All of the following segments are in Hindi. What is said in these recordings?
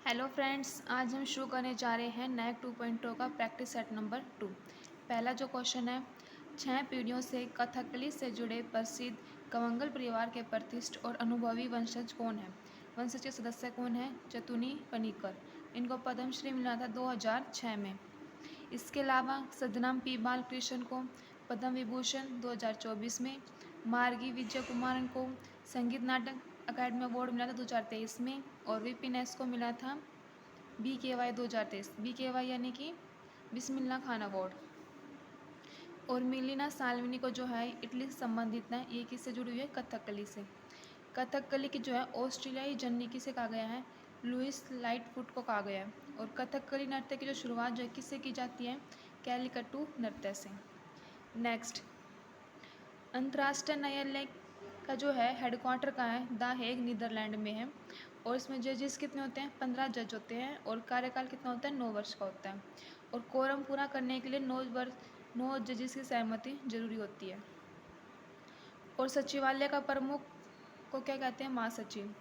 हेलो फ्रेंड्स, आज हम शुरू करने जा रहे हैं नैक 2.0 का प्रैक्टिस सेट नंबर 2। पहला जो क्वेश्चन है, 6 पीढ़ियों से कथकली से जुड़े प्रसिद्ध कवंगल परिवार के प्रतिष्ठ और अनुभवी वंशज कौन है? वंशज के सदस्य कौन है? चतुनी पनीकर। इनको पद्मश्री मिला था 2006 में। इसके अलावा सदनाम पी बालकृष्ण को पद्म विभूषण 2024 में, मार्गी विजय कुमारन को संगीत नाटक अकादमी अवार्ड मिला था 2023 में, और विपिन एस को मिला था BKY 2023। BKY यानी कि बिस्मिल्लाह खान अवार्ड। और मिलिना साल्विनी को जो है इटली से संबंधित है। ये किससे जुड़ी हुई है? कथकली से। कथकली की जो है ऑस्ट्रेलियाई जननी किसे कहा गया है? लुइस लाइटफुट को कहा गया है। और कथकली नृत्य की जो शुरुआत जो है किससे की जाती है? कैलिकट्टू नृत्य से। नेक्स्ट, अंतर्राष्ट्रीय न्यायालय का जो है हेडक्वार्टर कहाँ है? द हेग नीदरलैंड में है। और इसमें जजेस कितने होते हैं? 15 जज होते हैं। और कार्यकाल कितना होता है? 9 वर्ष का होता है। और कोरम पूरा करने के लिए 9 जजेस की सहमति जरूरी होती है। और सचिवालय का प्रमुख को क्या कहते हैं? महासचिव।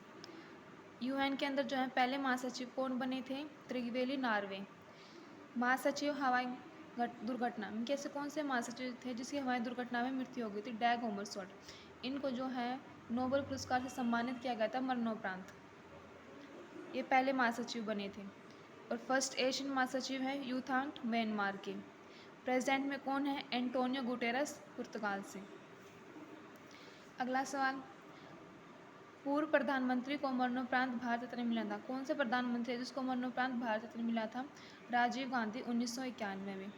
UN के अंदर जो है पहले महासचिव कौन बने थे? त्रिवेली नार्वे। महासचिव हवाई दुर्घटना में कैसे कौन से महासचिव थे जिसकी हवाई दुर्घटना में मृत्यु हो गई थी? डैग होमरसोल्ड। इनको जो है नोबेल पुरस्कार से सम्मानित किया गया था मरणोपरांत। ये पहले महासचिव बने थे। और फर्स्ट एशियन महासचिव है यूथांग म्यांमार के। प्रेसिडेंट में कौन है? एंटोनियो गुटेरस पुर्तगाल से। अगला सवाल, पूर्व प्रधानमंत्री को मरणोपरांत भारत रत्न मिला था। कौन से प्रधानमंत्री जिसको मरणोपरांत भारत रत्न मिला था? राजीव गांधी 1991 में।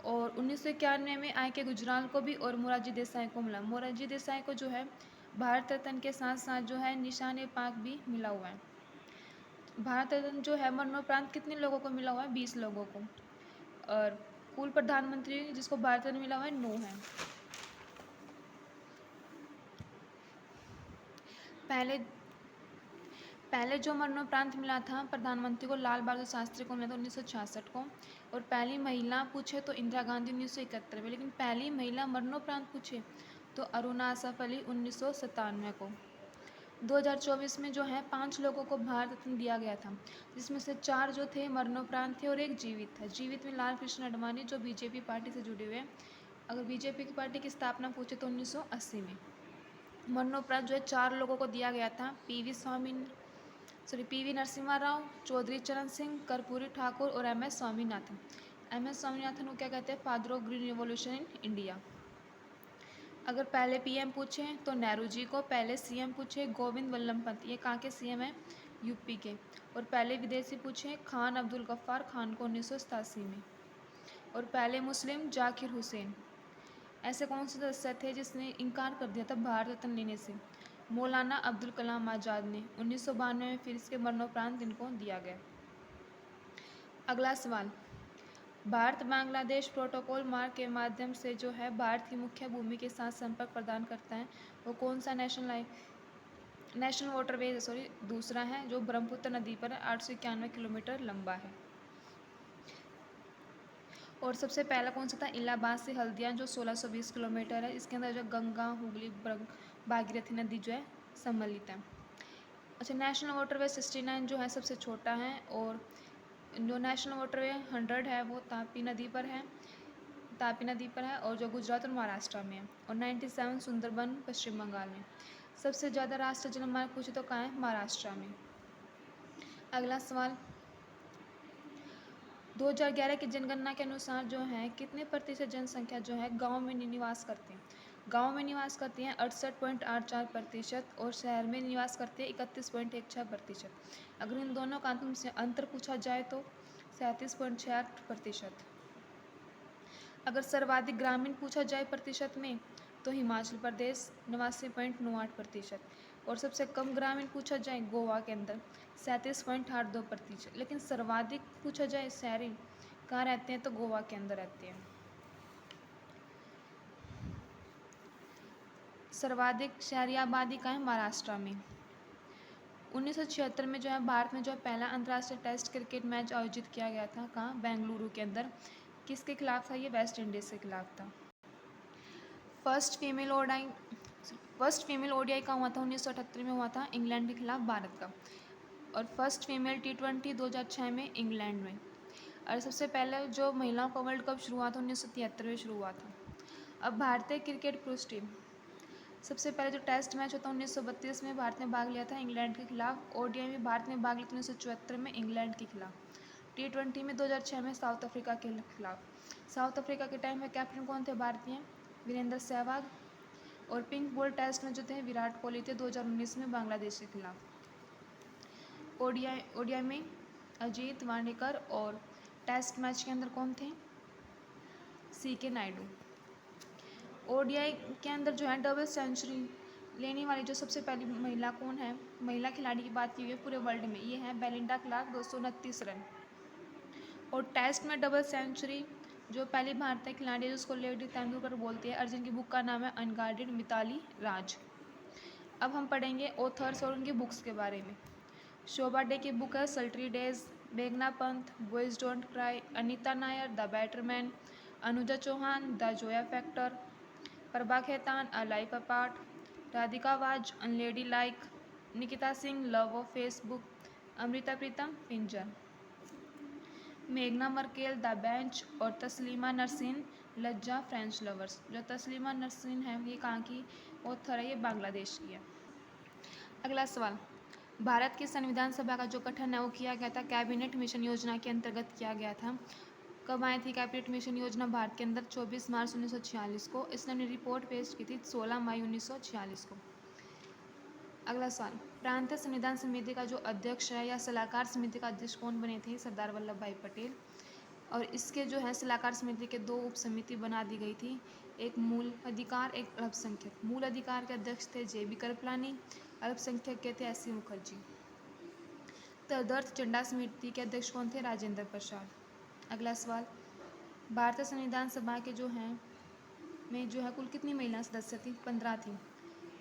और 1991 में I.K. गुजराल को भी और मोरारजी देसाई को मिला। मोरारजी देसाई को जो है भारत रत्न के साथ साथ जो है निशान पाक भी मिला हुआ है। भारत रत्न जो है मरणोपरांत कितने लोगों को मिला हुआ है? 20 लोगों को। और कुल प्रधानमंत्री जिसको भारत रत्न मिला हुआ है 9 है। पहले जो मरणोपरांत मिला था प्रधानमंत्री को लाल बहादुर शास्त्री को मिला था 1966 को। और पहली महिला पूछे तो इंदिरा गांधी 1971 में। लेकिन पहली महिला मरणोपरांत पूछे तो अरुणा आसफ अली 1997 को। 2024 में जो है 5 लोगों को भारत रत्न दिया गया था, जिसमें से 4 जो थे मरणोपरांत थे और एक जीवित था। जीवित में लाल कृष्ण आडवाणी जो बीजेपी पार्टी से जुड़े हुए हैं। अगर बीजेपी की पार्टी की स्थापना पूछे तो 1980 में। मरणोपरांत जो है 4 लोगों को दिया गया था, PV नरसिम्हा राव, चौधरी चरण सिंह, कर्पूरी ठाकुर और MS स्वामीनाथन। MS स्वामीनाथन को क्या कहते हैं? Father of green revolution in India. अगर पहले PM पूछे तो नेहरू जी को। पहले CM पूछे गोविंद वल्लभ पंत, ये कहाँ के CM है? UP के। और पहले विदेशी पूछे खान अब्दुल गफ्फार खान को 1987 में। और पहले मुस्लिम जाकिर हुसैन। ऐसे कौन से सदस्य थे जिसने इनकार कर दिया था भारत रत्न लेने से? मौलाना अब्दुल कलाम आज़ाद ने 1992 में। फिर इसके मरणोपरांत इनको दिया गया। अगला सवाल, भारत बांग्लादेश प्रोटोकॉल मार्ग के माध्यम से जो है भारत की मुख्य भूमि के साथ संपर्क प्रदान करता है, वो कौन सा नेशनल वाटरवेज दूसरा है जो ब्रह्मपुत्र नदी पर 891 किलोमीटर लंबा है। और सबसे पहला कौन सा था? इलाहाबाद से हल्दिया जो 1620 किलोमीटर है। इसके अंदर जो गंगा, हुगली, भागीरथी नदी जो है सम्मिलित है। अच्छा, नेशनल वाटरवे 69 जो है सबसे छोटा है। और जो नेशनल वाटरवे 100 है वो तापी नदी पर है। और जो गुजरात और महाराष्ट्र में है। और 97 सुंदरबन पश्चिम बंगाल में। सबसे ज़्यादा राष्ट्रीय जलमार्ग पूछे तो कहाँ है? महाराष्ट्र में। अगला सवाल, 2011 की जनगणना के अनुसार जो है कितने प्रतिशत जनसंख्या जो है गाँव में निवास करते हैं? गाँव में निवास करती हैं 68.84% और शहर में निवास करते हैं 31.16%। अगर इन दोनों का तुमसे अंतर पूछा जाए तो 37.68%। अगर सर्वाधिक ग्रामीण पूछा जाए प्रतिशत में तो हिमाचल प्रदेश 89.98%। और सबसे कम ग्रामीण पूछा जाए गोवा के अंदर 37.82%। लेकिन सर्वाधिक पूछा जाए शहरी कहाँ रहते हैं तो गोवा के अंदर रहते हैं। सर्वाधिक शहरी आबादी का है महाराष्ट्र में। 1976 में जो है भारत में जो पहला अंतर्राष्ट्रीय टेस्ट क्रिकेट मैच आयोजित किया गया था, कहाँ? बेंगलुरु के अंदर। किसके खिलाफ था? ये वेस्ट इंडीज़ के खिलाफ था। फर्स्ट फीमेल ODI कहाँ हुआ था? 1978 में हुआ था, इंग्लैंड के खिलाफ भारत का। और फर्स्ट फीमेल T20 2006 में इंग्लैंड में। और सबसे पहले जो महिलाओं का वर्ल्ड कप शुरू हुआ था 1973 में शुरू हुआ था। अब भारतीय क्रिकेट पुरुष टीम, सबसे पहले जो टेस्ट मैच होता है 1932 में भारत ने भाग लिया था इंग्लैंड के खिलाफ। ओडीआई में भारत ने भाग लिया था 1974 में इंग्लैंड के खिलाफ। T20 में 2006 में साउथ अफ्रीका के खिलाफ। साउथ अफ्रीका के टाइम में कैप्टन कौन थे भारतीय? वीरेंद्र सहवाग। और पिंक बॉल टेस्ट में जो थे विराट कोहली थे 2019 में बांग्लादेश के खिलाफ। ओडीआई में अजीत वाडेकर और टेस्ट मैच के अंदर कौन थे? CK नायडू। ओडीआई के अंदर जो है डबल सेंचुरी लेने वाली जो सबसे पहली महिला कौन है? महिला खिलाड़ी की बात की हुई है पूरे वर्ल्ड में, ये है बेलिंडा क्लार्क, 229 रन। और टेस्ट में डबल सेंचुरी जो पहली भारतीय खिलाड़ी है जिसको लेडी तेंदुलकर बोलती है, अर्जुन की बुक का नाम है अनगार्डेड मिताली राज। अब हम पढ़ेंगे ऑथर्स और उनकी बुक्स के बारे में। शोभा डे की बुक है सल्ट्री डेज, मेघना Pant, boys don't cry, Anita Nair, the बैटरमैन, Anuja Chauhan, the Zoya factor, Prabha Khetan, a life apart, Radhika was, अनलेडी like, Nikita Singh, love of Facebook, Amrita Pritam, पिंजर, मेघना मर्केल, द बेंच, और तस्लीमा नरसिन, लज्जा फ्रेंच लवर्स। जो तस्लीमा नरसिन है ये कहाँ की ऑथर है? ये बांग्लादेश की है। अगला सवाल, भारत की संविधान सभा का जो गठन है वो किया गया था कैबिनेट मिशन योजना के अंतर्गत किया गया था। कब आई थी कैबिनेट मिशन योजना भारत के अंदर? 24 मार्च 1946 को। इसने अपनी रिपोर्ट पेश की थी 16 मई 1946 को। अगला सवाल, प्रांतीय संविधान समिति का जो अध्यक्ष है या सलाहकार समिति का अध्यक्ष कौन बने थे? सरदार वल्लभ भाई पटेल। और इसके जो है सलाहकार समिति के दो उप समिति बना दी गई थी, एक मूल अधिकार, एक अल्पसंख्यक। मूल अधिकार के अध्यक्ष थे JB कृपलानी, अल्पसंख्यक के थे SC मुखर्जी। तदर्थ झंडा समिति के अध्यक्ष कौन थे? राजेंद्र प्रसाद। अगला सवाल, भारतीय संविधान सभा के जो हैं में जो है कुल कितनी महिला सदस्य थी? 15 थी।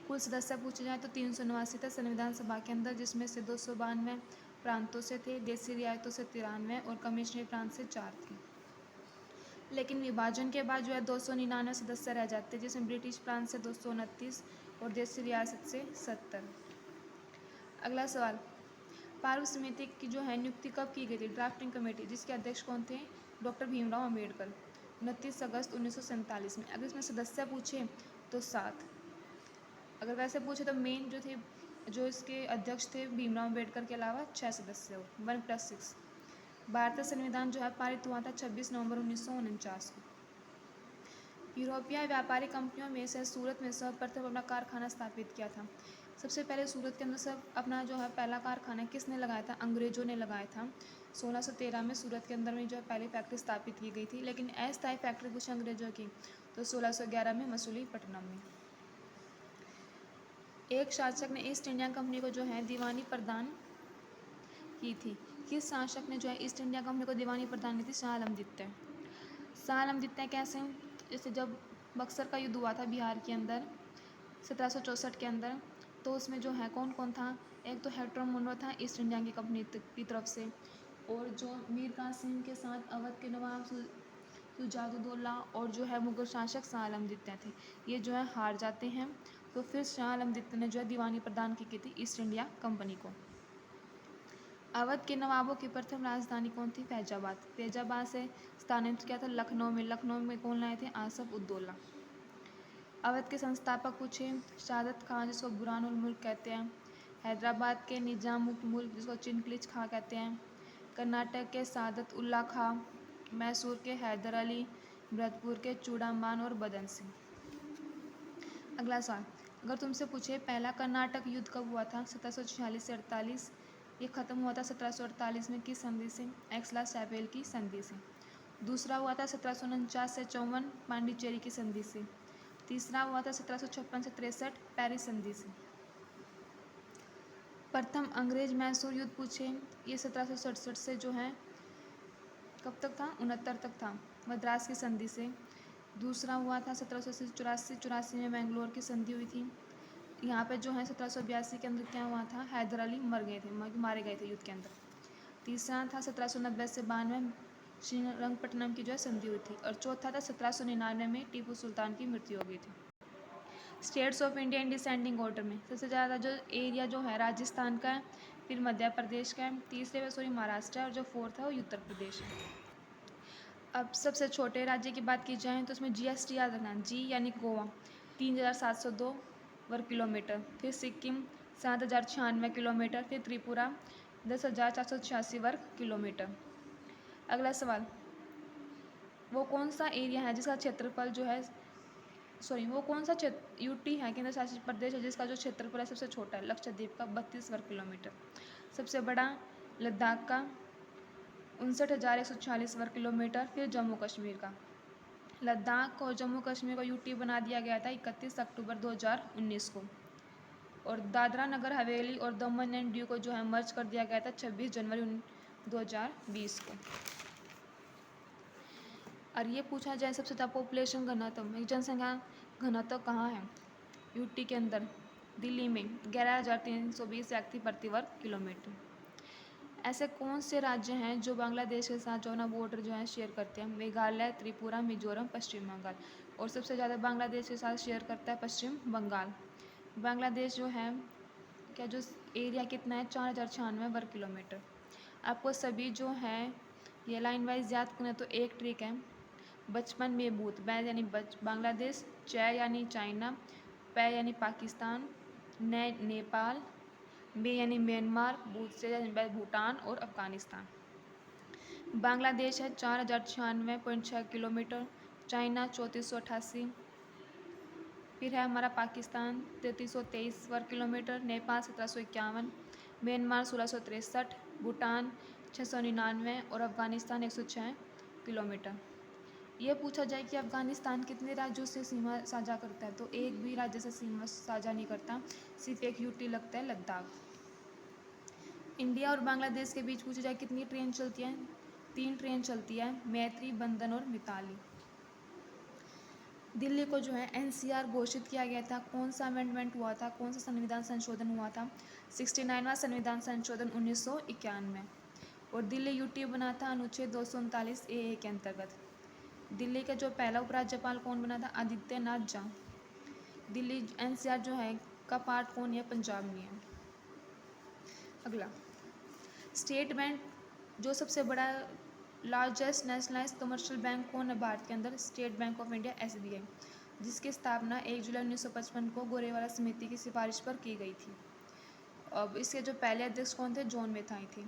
कुल सदस्य पूछे जाए तो 389 थे संविधान सभा के अंदर, जिसमें से 292 प्रांतों से थे, देशी रियायतों से 93 और कमिश्नरी प्रांत से 4 थे। लेकिन विभाजन के बाद जो है 299 सदस्य रह जाते, जिसमें ब्रिटिश प्रांत से 229 और देशी रियासत से 70। अगला सवाल, पार्व समिति की जो है नियुक्ति कब की गई थी? ड्राफ्टिंग कमेटी, जिसके अध्यक्ष कौन थे? डॉक्टर भीमराव अम्बेडकर, 29 अगस्त 1947 में। अगर इसमें सदस्य पूछे तो 7। अगर वैसे पूछे तो मेन जो थे जो इसके अध्यक्ष थे भीमराव अम्बेडकर के अलावा 6 सदस्य हो, 1+6। भारतीय संविधान जो है पारित हुआ था 26 नवंबर 1949 को। यूरोपीय व्यापारी कंपनियों में से सूरत में सर्वप्रथम अपना कारखाना स्थापित किया था। सबसे पहले सूरत के अंदर सब अपना जो है पहला कारखाना किसने लगाया था? अंग्रेजों ने लगाया था। 1613 में सूरत के अंदर में जो है पहली फैक्ट्री स्थापित की गई थी, लेकिन अस्थायी फैक्ट्री कुछ अंग्रेजों की तो 1611 में मसूलीपट्टनम में। एक शासक ने ईस्ट इंडिया कंपनी को जो है दीवानी प्रदान की थी। किस शासक ने जो है ईस्ट इंडिया कंपनी को दीवानी प्रदान की थी? शाह आलम द्वितीय। शाह आलम द्वितीय कैसे? जैसे जब बक्सर का युद्ध हुआ था बिहार के अंदर 1764 के अंदर, तो उसमें जो है कौन कौन था? एक तो हेक्टर मुनरो था ईस्ट इंडिया की कंपनी की तरफ से, और जो मीर कासिम के साथ अवध के नवाब सुजाउद्दौला और जो है मुगल शासक शाह आलम द्वितीय थे, ये जो है हार जाते हैं। तो फिर शाह आलम द्वितीय ने जो है दीवानी प्रदान की थी ईस्ट इंडिया कंपनी को। अवध के नवाबों की प्रथम राजधानी कौन थी? फैजाबाद। फैजाबाद से स्थानांतरित किया था लखनऊ में। लखनऊ में कौन लाए थे? आसफ उद्दौला। अवध के संस्थापक पूछे, शहादत खां जिसको बुरहानुल मुल्क कहते हैं, हैदराबाद के निजाम उल मुल्क जिसको चिनक्लिज खां कहते हैं, कर्नाटक के सादत उल्ला खां, मैसूर के हैदर अली, भरतपुर के चूड़ामान और बदन सिंह। अगला सवाल, अगर तुमसे पूछे पहला कर्नाटक युद्ध कब हुआ था? 1746 से 48। ये खत्म हुआ था 1748 में किस संधि से? एक्सला सैपेल की संधि से। दूसरा हुआ था 1749 से 54 पांडिचेरी की संधि से। तीसरा हुआ था 1756 से 63 पेरिस संधि से। प्रथम अंग्रेज मैसूर युद्ध पूछे, ये 1767 से जो है कब तक था? 69 तक था, मद्रास की संधि से। दूसरा हुआ था 1784 में मैंगलोर की संधि हुई थी। यहाँ पे जो है 1782 के अंदर क्या हुआ था? हैदर अली मारे गए थे युद्ध के अंदर। तीसरा था 1790 से 92 श्रीरंगपट्टनम की जो है संधि हुई थी। और चौथा था 1799 में टीपू सुल्तान की मृत्यु हो गई थी। States of India in descending order में सबसे ज़्यादा जो एरिया जो है राजस्थान का है फिर मध्य प्रदेश का है, तीसरे पे महाराष्ट्र है, और जो फोर्थ है वो उत्तर प्रदेश है। अब सबसे छोटे राज्य की बात की जाए तो उसमें GST याद रखना, जी यानी गोवा 3702 वर्ग किलोमीटर, फिर सिक्किम 7096 किलोमीटर, फिर त्रिपुरा 10,486 वर्ग किलोमीटर। अगला सवाल, वो कौन सा एरिया है जिसका क्षेत्रफल जो है वो कौन सा क्षेत्र यूटी है, केंद्र शासित प्रदेश है, जिसका जो क्षेत्रफल है सबसे छोटा है, लक्षद्वीप का 32 वर्ग किलोमीटर। सबसे बड़ा लद्दाख का 59,146 वर्ग किलोमीटर। फिर जम्मू कश्मीर का, लद्दाख और जम्मू कश्मीर को यूटी बना दिया गया था 31 अक्टूबर 2019 को, और दादरा नगर हवेली और दमन एंड दीव को जो है मर्ज कर दिया गया था 26 जनवरी 2020 को। और ये पूछा जाए सबसे ज़्यादा पॉपुलेशन घनत्व, एक जनसंख्या घनत्व कहाँ है, यूटी के अंदर दिल्ली में 11,320 व्यक्ति प्रति वर्ग किलोमीटर। ऐसे कौन से राज्य हैं जो बांग्लादेश के साथ जो ना बॉर्डर जो है शेयर करते हैं, मेघालय, त्रिपुरा, मिजोरम, पश्चिम बंगाल, और सबसे ज़्यादा बांग्लादेश के साथ शेयर करता है पश्चिम बंगाल। बांग्लादेश जो है क्या जो एरिया कितना है 4,096 वर्ग किलोमीटर। आपको सभी जो है ये लाइन वाइज याद करना, तो एक ट्रिक है, बचपन में भूत, बै यानी बांग्लादेश, च यानी चाइना, पै यानी पाकिस्तान, ने नेपाल, बे यानी म्यांमार, भूत से यानी भूटान और अफगानिस्तान। बांग्लादेश है 4,096.6 किलोमीटर, चाइना 3488, फिर है हमारा पाकिस्तान 3323 वर्ग किलोमीटर, नेपाल 1751, म्यांमार 1663, भूटान 699 और अफगानिस्तान 106 किलोमीटर। ये पूछा जाए कि अफगानिस्तान कितने राज्यों से सीमा साझा करता है, तो एक भी राज्य से सीमा साझा नहीं करता, सिर्फ एक यूटी लगता है, लद्दाख। इंडिया और बांग्लादेश के बीच पूछा जाए कितनी ट्रेन चलती है, 3 ट्रेन चलती है, मैत्री, बंदन और मिताली। दिल्ली को जो है NCR घोषित किया गया था, कौन सा अमेंडमेंट हुआ था, कौन सा संविधान संशोधन हुआ था, 69वां संविधान संशोधन 1991, और दिल्ली यूटी बना था अनुच्छेद 239 AA के अंतर्गत। दिल्ली का जो पहला उपराज्यपाल कौन बना था, आदित्यनाथ झा। दिल्ली NCR जो है का पार्ट कौन है, पंजाब में है। अगला, स्टेट बैंक जो सबसे बड़ा लार्जेस्ट नेशनलाइज्ड कमर्शियल बैंक कौन है भारत के अंदर, state bank of India SBI, जिसकी स्थापना 1 जुलाई 1955 को गोरेवाला समिति की सिफारिश पर की गई थी। अब इसके जो पहले अध्यक्ष कौन थे, जॉन मेथाई थे।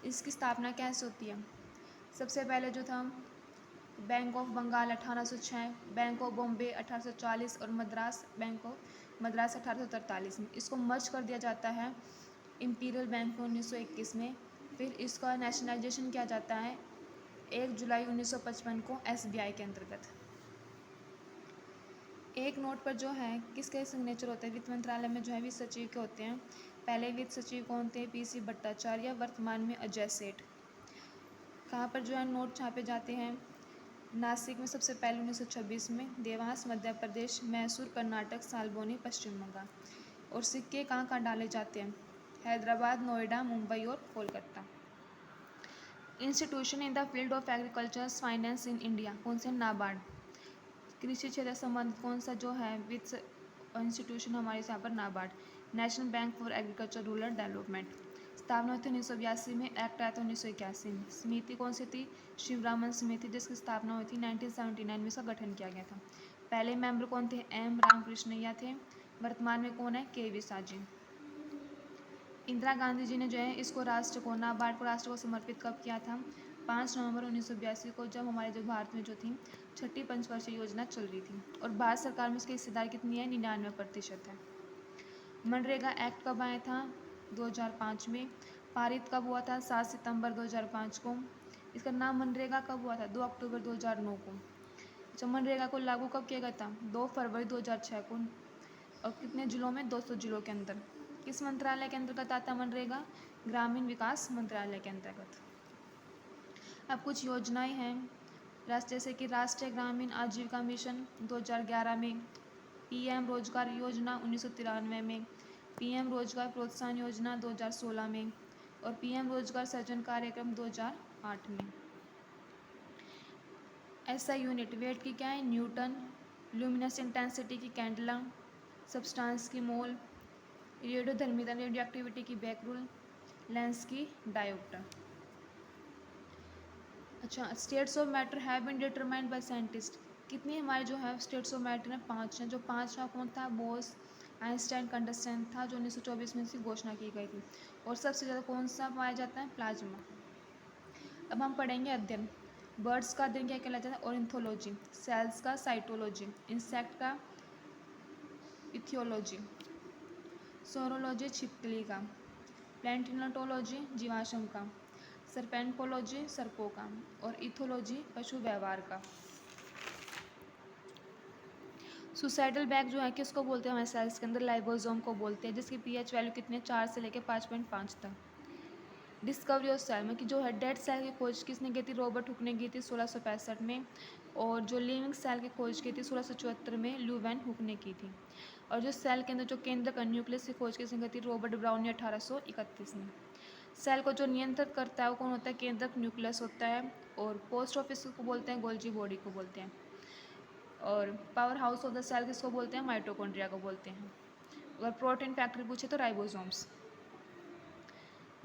इसकी स्थापना कैसे होती है, सबसे पहले जो था bank of Bengal 1806, bank of Bombay 1840 और मद्रास 1843 में, इसको मर्ज कर दिया जाता है इंपीरियल बैंक को 1921 में। फिर इसका नेशनलाइजेशन किया जाता है 1 जुलाई 1955 को SBI के अंतर्गत। एक नोट पर जो है किसके सिग्नेचर होते हैं, वित्त मंत्रालय में जो है वित्त सचिव के होते हैं। पहले वित्त सचिव कौन थे, PC भट्टाचार्य, वर्तमान में अजय सेठ। कहाँ पर जो है नोट छापे जाते हैं, नासिक में सबसे पहले 1926 में, देवास मध्य प्रदेश, मैसूर कर्नाटक, सालबोनी पश्चिम बंगाल। और सिक्के कहाँ कहाँ डाले जाते हैं, हैदराबाद, नोएडा, मुंबई और Kolkata. Institution in the field of agriculture finance in India, कौन से, नाबार्ड। कृषि क्षेत्र संबंध कौन सा जो है वित्त इंस्टीट्यूशन हमारे यहाँ पर, NABARD. National bank for agriculture rural development, स्थापना हुई थी 1982 में, एक्ट आया था 1981 में। समिति कौन सी थी, शिवरामन समिति, जिसकी स्थापना हुई थी 1979 में, इसका गठन किया गया था। पहले मेंबर कौन थे, M रामकृष्णैया थे। वर्तमान में कौन है, KV साजी। इंदिरा गांधी जी ने जो है इसको राष्ट्र को, नाबार्ड को राष्ट्र को समर्पित कब किया था, 5 नवंबर 1982 को, जब हमारे जो भारत में जो थी 6ठी पंचवर्षीय योजना चल रही थी, और भारत सरकार में उसकी हिस्सेदारी कितनी है, 99% है। मनरेगा एक्ट कब आया था, 2005 में। पारित कब हुआ था, 7 सितंबर 2005 को। इसका नाम मनरेगा कब हुआ था, 2 अक्टूबर 2009 को। अच्छा, मनरेगा को लागू कब किया गया था, 2 फरवरी 2006 को, और कितने जिलों में, 200 जिलों के अंदर। किस मंत्रालय के अंतर्गत आता मनरेगा, ग्रामीण विकास मंत्रालय के अंतर्गत। अब कुछ योजनाएं हैं जैसे कि राष्ट्रीय ग्रामीण आजीविका मिशन 2011 में, PM रोजगार योजना 1993 में, PM रोजगार प्रोत्साहन योजना 2016 में, और PM रोजगार सृजन कार्यक्रम 2008 में। SI यूनिट वेट की क्या है, न्यूटन। ल्यूमिनस इंटेंसिटी की कैंडला। सब्सटेंस की मोल। रेडियोधर्मिता रेडियो एक्टिविटी की बैक रूल। लेंसकी डायोप्टर। अच्छा, states of matter have been determined by scientist. कितनी हमारे जो है स्टेट्स ऑफ मैटर हैं? 5 हैं। जो 5 का कौन था? बोस, आइंस्टाइन, कंडस्टेंट था, जो 1924 में इसकी घोषणा की गई थी। और सबसे ज़्यादा कौन सा पाया जाता है? प्लाज्मा। अब हम पढ़ेंगे अध्ययन। बर्ड्स का अध्ययन क्या कहलाता है? ऑर्निथोलॉजी। सेल्स का साइटोलॉजी। इंसेक्ट का इथियोलॉजी। सोरोलॉजी छिपकली का। प्लेंटिनोटोलॉजी जीवाश्म का। सरपेंटोलॉजी सर्पों का। और इथोलॉजी पशु व्यवहार का। सुसाइडल बैग जो है किसको बोलते हैं? हमारे सेल्स के अंदर लाइबोसोम को बोलते हैं, जिसकी पीएच वैल्यू कितनी है? 4 से लेकर 5.5 तक। डिस्कवरी ऑफ सेल में कि जो है डेड सेल की खोज किसने की थी? रॉबर्ट हुक ने की थी 1665 में। और जो लिविंग सेल की खोज की थी 1674 में ल्यू वैन हुक ने की थी। और जो सेल के अंदर जो केंद्रक न्यूक्लियस की खोज किसने की थी? रॉबर्ट ब्राउन ने 1831 में। सेल को जो नियंत्रित करता है वो कौन होता है? केंद्रक न्यूक्लियस होता है। और पोस्ट ऑफिस को बोलते हैं? गोल्जी बॉडी को बोलते हैं। और power house of the cell किसको बोलते हैं? माइटोकॉन्ड्रिया को बोलते हैं। अगर प्रोटीन फैक्ट्री पूछे तो ribosomes.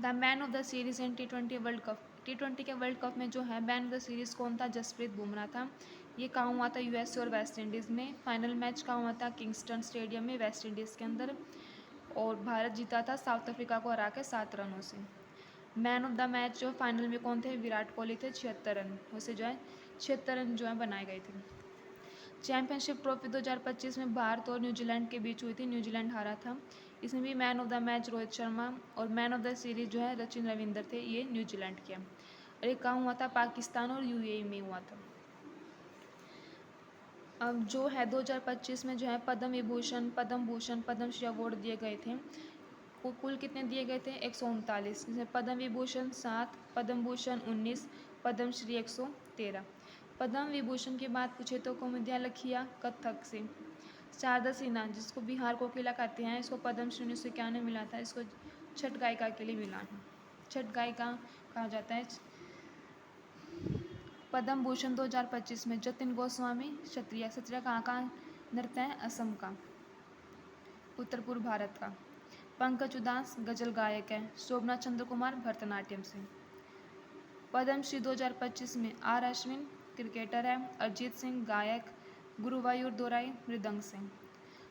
The man of the series in T20 world cup. T20 के वर्ल्ड कप में जो है मैन ऑफ द सीरीज़ कौन था? जसप्रीत बुमराह था। ये कहाँ हुआ था? यूएसए और वेस्ट इंडीज़ में। फाइनल मैच कहाँ हुआ था? किंगस्टन स्टेडियम में, वेस्ट इंडीज़ के अंदर। और भारत जीता था साउथ अफ्रीका को हरा के 7 रनों से। मैन ऑफ द मैच जो फाइनल में कौन थे? विराट कोहली थे, 76 रन उसे जो है 76 रन जो है बनाए गए थे। चैंपियनशिप ट्रॉफी 2025 में भारत और न्यूजीलैंड के बीच हुई थी। न्यूजीलैंड हारा था। इसमें भी man of the match Rohit Sharma और मैन ऑफ द सीरीज जो है सचिन रविंदर थे। ये न्यूजीलैंड के। और ये कहाँ हुआ था? पाकिस्तान और यूएई में हुआ था। अब जो है 2025 में जो है पद्म विभूषण, पद्म भूषण, पद्मश्री अवार्ड दिए गए थे। कुल कितने दिए गए थे? 139, जिसमें पद्म विभूषण 7, पद्म भूषण 19, पद्मश्री 113। पद्म विभूषण की बात पूछे तो कुमुदिया लखिया कथक से। शारदा सिन्हा जिसको बिहार कोकिला कहते हैं, इसको पद्मश्री 1991 में मिला था। इसको छठ गायिका के लिए मिला है। छठ गायिका कहा जाता है। पद्म भूषण 2025 में जतिन गोस्वामी क्षत्रिय। क्षत्रिय कहाँ का नृत्य है? असम का, उत्तर पूर्व भारत का। पंकज उदास गजल गायक है। शोभना चंद्र कुमार भरतनाट्यम से। पद्मश्री 2025 में आर अश्विन क्रिकेटर है। अरिजीत सिंह गायक। गुरुवायूर दोराई मृदंग से।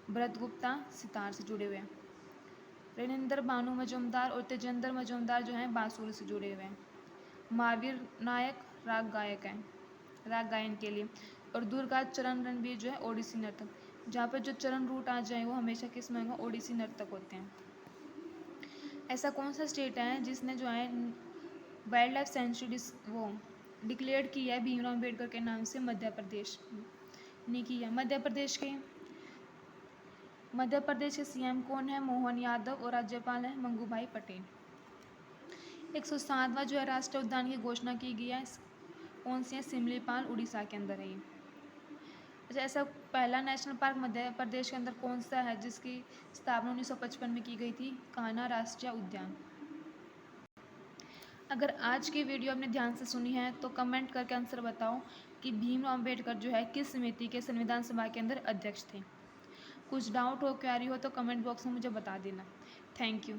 भरत गुप्ता सितार से जुड़े हुए हैं। रणेंद्र भानु मजूमदार और तेजेंद्र मजूमदार जो हैं बांसुरी से जुड़े हुए हैं। महावीर नायक राग गायक हैं, राग गायन के लिए। और दुर्गा चरण रणवीर जो है ओडिसी नर्तक। जहाँ पर जो चरण रूट आ जाए वो हमेशा किस में होगा? ओडिसी नर्तक होते हैं। ऐसा कौन सा स्टेट है जिसने जो है वाइल्ड लाइफ सेंचुरी वो डिक्लेयर की है भीमराव अम्बेडकर के नाम से? मध्य प्रदेश ने की है। मध्य प्रदेश के सीएम कौन है? मोहन यादव। और राज्यपाल है मंगूभाई पटेल। 107वां जो है राष्ट्रीय उद्यान की घोषणा की गई है। कौन सी है? सिमलीपाल उड़ीसा के अंदर है ये। अच्छा, ऐसा पहला नेशनल पार्क मध्य प्रदेश के अंदर कौन सा है जिसकी स्थापना 1955 में की गई थी? कान्हा राष्ट्रीय उद्यान। अगर आज की वीडियो आपने ध्यान से सुनी है तो कमेंट करके आंसर बताओ कि भीमराव अम्बेडकर जो है किस समिति के संविधान सभा के अंदर अध्यक्ष थे। कुछ डाउट हो, क्वेरी हो तो कमेंट बॉक्स में मुझे बता देना। Thank you.